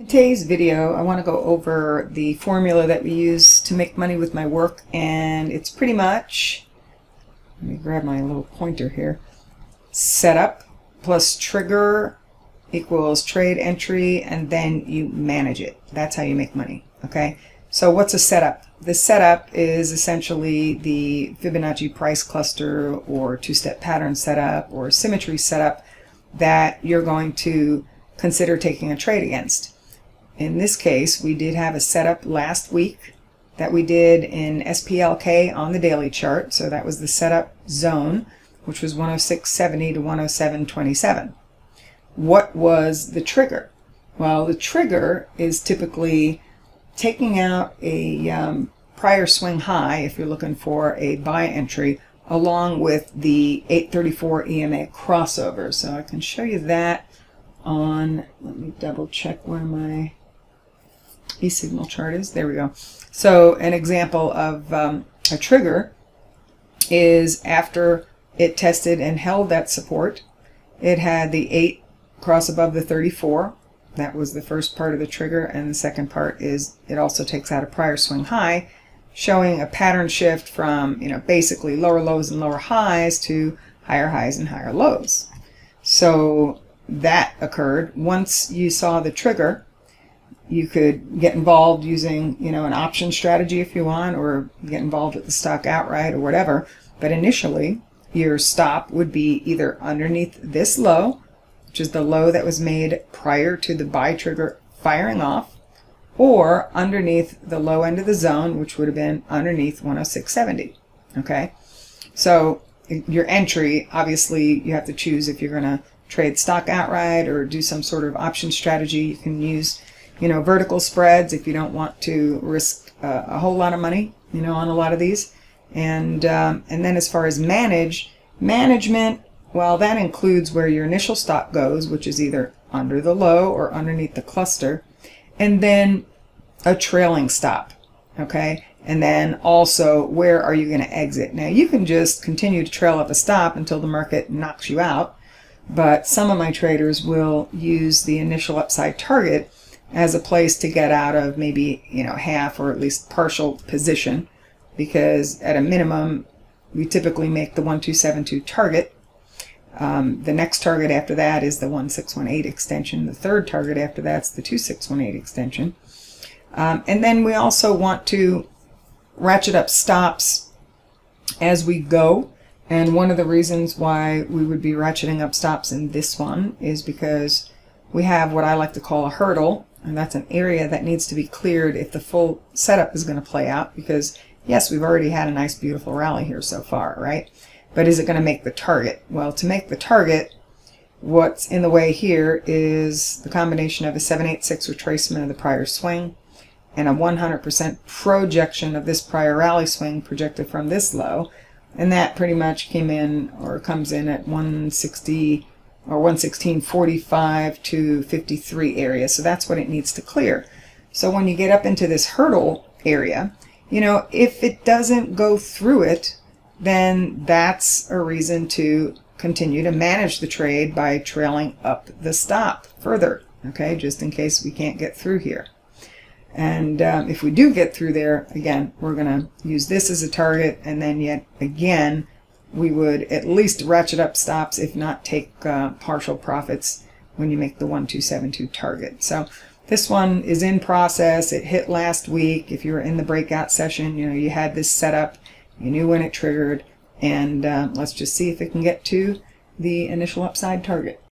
In today's video, I want to go over the formula that we use to make money with my work, and it's pretty much, let me grab my little pointer here, setup plus trigger equals trade entry, and then you manage it. That's how you make money, okay? So what's a setup? The setup is essentially the Fibonacci price cluster or two-step pattern setup or symmetry setup that you're going to consider taking a trade against. In this case, we did have a setup last week that we did in SPLK on the daily chart. So that was the setup zone, which was 106.70 to 107.27. What was the trigger? Well, the trigger is typically taking out a prior swing high, if you're looking for a buy entry, along with the 834 EMA crossover. So I can show you that on, let me double check where my e-signal chart is. There we go. So an example of a trigger is after it tested and held that support, it had the 8 cross above the 34. That was the first part of the trigger, and the second part is it also takes out a prior swing high, showing a pattern shift from, basically lower lows and lower highs to higher highs and higher lows. So that occurred. Once you saw the trigger, you could get involved using, an option strategy if you want, or get involved with the stock outright or whatever. But initially, your stop would be either underneath this low, which is the low that was made prior to the buy trigger firing off, or underneath the low end of the zone, which would have been underneath 106.70. Okay? So your entry, obviously, you have to choose if you're going to trade stock outright or do some sort of option strategy. You can use vertical spreads if you don't want to risk a whole lot of money, on a lot of these. And then as far as management, well, that includes where your initial stop goes, which is either under the low or underneath the cluster, and then a trailing stop, okay? And then also, where are you going to exit? Now, you can just continue to trail up a stop until the market knocks you out, but some of my traders will use the initial upside target as a place to get out of maybe, half or at least partial position, because at a minimum, we typically make the 1272 target. The next target after that is the 1618 extension. The third target after that's the 2618 extension. And then we also want to ratchet up stops as we go. And one of the reasons why we would be ratcheting up stops in this one is because we have what I like to call a hurdle, and that's an area that needs to be cleared if the full setup is going to play out, because yes, we've already had a nice beautiful rally here so far, right? But is it going to make the target? Well, to make the target, what's in the way here is the combination of a 786 retracement of the prior swing and a 100% projection of this prior rally swing projected from this low, and that pretty much came in or comes in at 160 or 116.45 to 53 area. So that's what it needs to clear. So when you get up into this hurdle area, if it doesn't go through it, then that's a reason to continue to manage the trade by trailing up the stop further, okay, just in case we can't get through here. And if we do get through there, again, we're going to use this as a target, and then yet again, we would at least ratchet up stops, if not take partial profits when you make the 1272 target. So this one is in process. It hit last week. If you were in the breakout session, you had this set up. You knew when it triggered, and let's just see if it can get to the initial upside target.